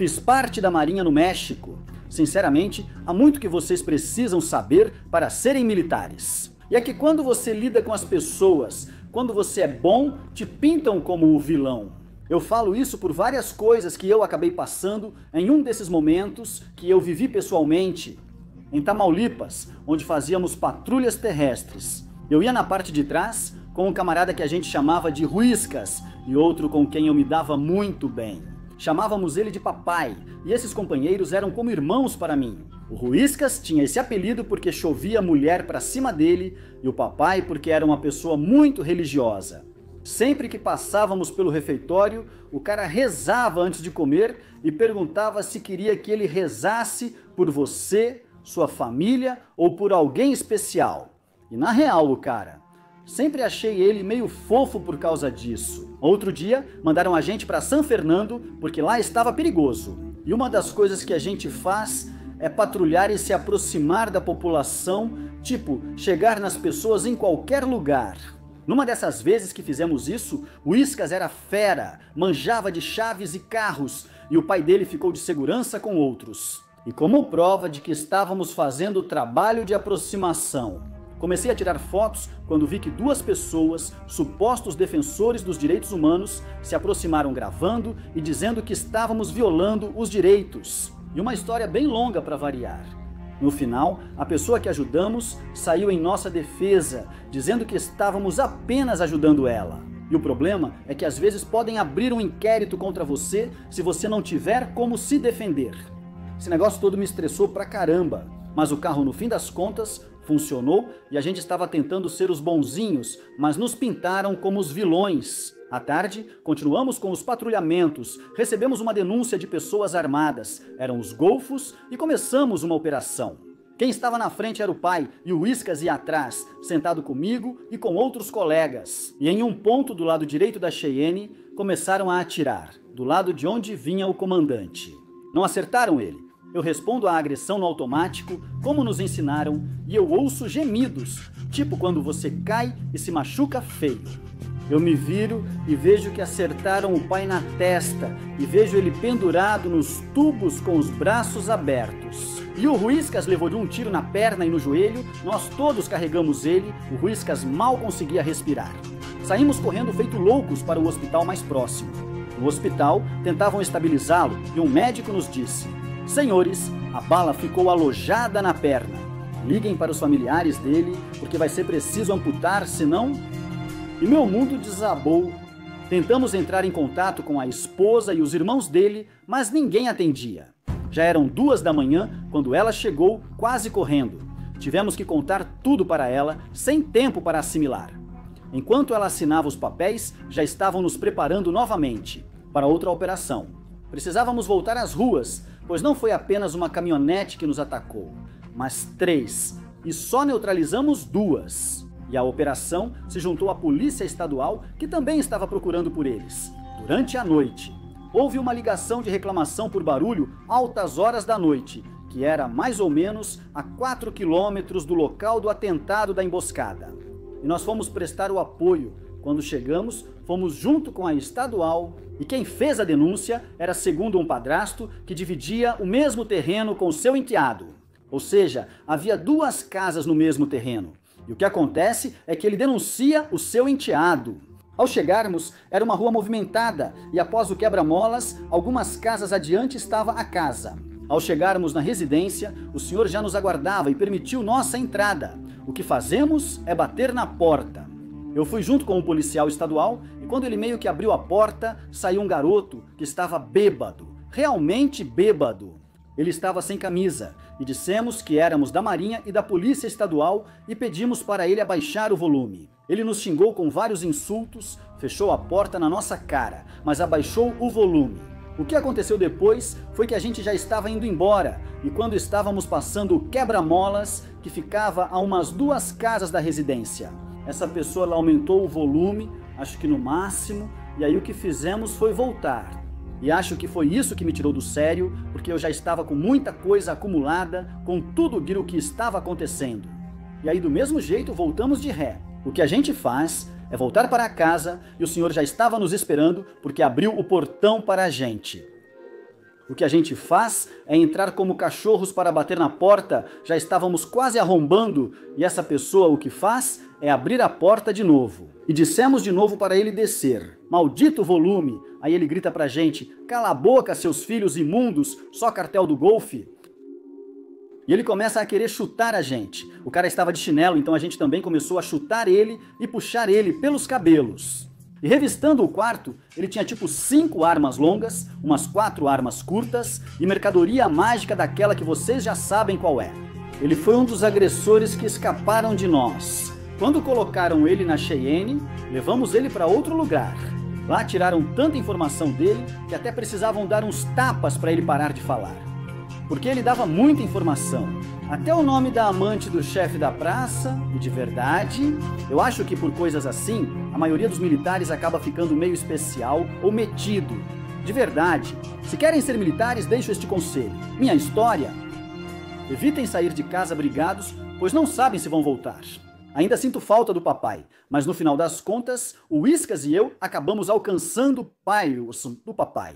Fiz parte da Marinha no México. Sinceramente, há muito que vocês precisam saber para serem militares. E é que quando você lida com as pessoas, quando você é bom, te pintam como o vilão. Eu falo isso por várias coisas que eu acabei passando em um desses momentos que eu vivi pessoalmente. Em Tamaulipas, onde fazíamos patrulhas terrestres. Eu ia na parte de trás com um camarada que a gente chamava de Ruiscas e outro com quem eu me dava muito bem. Chamávamos ele de papai, e esses companheiros eram como irmãos para mim. O Ruiscas tinha esse apelido porque chovia mulher para cima dele, e o papai porque era uma pessoa muito religiosa. Sempre que passávamos pelo refeitório, o cara rezava antes de comer e perguntava se queria que ele rezasse por você, sua família ou por alguém especial. E na real, o cara, sempre achei ele meio fofo por causa disso. Outro dia, mandaram a gente para São Fernando porque lá estava perigoso. E uma das coisas que a gente faz é patrulhar e se aproximar da população, tipo, chegar nas pessoas em qualquer lugar. Numa dessas vezes que fizemos isso, o Iscas era fera, manjava de chaves e carros, e o pai dele ficou de segurança com outros. E como prova de que estávamos fazendo o trabalho de aproximação, comecei a tirar fotos quando vi que duas pessoas, supostos defensores dos direitos humanos, se aproximaram gravando e dizendo que estávamos violando os direitos. E uma história bem longa para variar. No final, a pessoa que ajudamos saiu em nossa defesa, dizendo que estávamos apenas ajudando ela. E o problema é que às vezes podem abrir um inquérito contra você se você não tiver como se defender. Esse negócio todo me estressou pra caramba, mas o carro no fim das contas funcionou e a gente estava tentando ser os bonzinhos, mas nos pintaram como os vilões. À tarde, continuamos com os patrulhamentos, recebemos uma denúncia de pessoas armadas, eram os golfos e começamos uma operação. Quem estava na frente era o pai e o Iscas ia atrás, sentado comigo e com outros colegas. E em um ponto do lado direito da Cheyenne, começaram a atirar, do lado de onde vinha o comandante. Não acertaram ele. Eu respondo à agressão no automático, como nos ensinaram, e eu ouço gemidos, tipo quando você cai e se machuca feio. Eu me viro e vejo que acertaram o pai na testa e vejo ele pendurado nos tubos com os braços abertos. E o Ruiscas levou de um tiro na perna e no joelho, nós todos carregamos ele, o Ruiscas mal conseguia respirar. Saímos correndo feito loucos para o hospital mais próximo. No hospital, tentavam estabilizá-lo e um médico nos disse: "Senhores, a bala ficou alojada na perna. Liguem para os familiares dele, porque vai ser preciso amputar, senão..." E meu mundo desabou. Tentamos entrar em contato com a esposa e os irmãos dele, mas ninguém atendia. Já eram 2 da manhã quando ela chegou, quase correndo. Tivemos que contar tudo para ela, sem tempo para assimilar. Enquanto ela assinava os papéis, já estavam nos preparando novamente para outra operação. Precisávamos voltar às ruas, pois não foi apenas uma caminhonete que nos atacou, mas 3, e só neutralizamos 2. E a operação se juntou à Polícia Estadual, que também estava procurando por eles. Durante a noite, houve uma ligação de reclamação por barulho altas horas da noite, que era mais ou menos a 4 quilômetros do local do atentado da emboscada. E nós fomos prestar o apoio. Quando chegamos, fomos junto com a estadual, e quem fez a denúncia era, segundo um padrasto, que dividia o mesmo terreno com seu enteado. Ou seja, havia 2 casas no mesmo terreno. E o que acontece é que ele denuncia o seu enteado. Ao chegarmos, era uma rua movimentada e após o quebra-molas, algumas casas adiante estava a casa. Ao chegarmos na residência, o senhor já nos aguardava e permitiu nossa entrada. O que fazemos é bater na porta. Eu fui junto com o policial estadual e quando ele meio que abriu a porta, saiu um garoto que estava bêbado, realmente bêbado. Ele estava sem camisa e dissemos que éramos da Marinha e da Polícia Estadual e pedimos para ele abaixar o volume. Ele nos xingou com vários insultos, fechou a porta na nossa cara, mas abaixou o volume. O que aconteceu depois foi que a gente já estava indo embora e quando estávamos passando o quebra-molas, que ficava a umas 2 casas da residência. Essa pessoa aumentou o volume, acho que no máximo, e aí o que fizemos foi voltar. E acho que foi isso que me tirou do sério, porque eu já estava com muita coisa acumulada, com tudo aquilo que estava acontecendo. E aí do mesmo jeito voltamos de ré. O que a gente faz é voltar para casa e o senhor já estava nos esperando porque abriu o portão para a gente. O que a gente faz é entrar como cachorros para bater na porta, já estávamos quase arrombando, e essa pessoa o que faz é abrir a porta de novo. E dissemos de novo para ele descer. Maldito volume! Aí ele grita pra gente, cala a boca, seus filhos imundos, só cartel do golfe. E ele começa a querer chutar a gente. O cara estava de chinelo, então a gente também começou a chutar ele e puxar ele pelos cabelos. E revistando o quarto, ele tinha tipo 5 armas longas, umas 4 armas curtas e mercadoria mágica daquela que vocês já sabem qual é. Ele foi um dos agressores que escaparam de nós. Quando colocaram ele na Cheyenne, levamos ele para outro lugar. Lá tiraram tanta informação dele que até precisavam dar uns tapas para ele parar de falar. Porque ele dava muita informação. Até o nome da amante do chefe da praça, e de verdade, eu acho que por coisas assim, a maioria dos militares acaba ficando meio especial ou metido. De verdade, se querem ser militares, deixo este conselho. Minha história: evitem sair de casa brigados, pois não sabem se vão voltar. Ainda sinto falta do papai, mas no final das contas, o Whiskas e eu acabamos alcançando o pai do papai.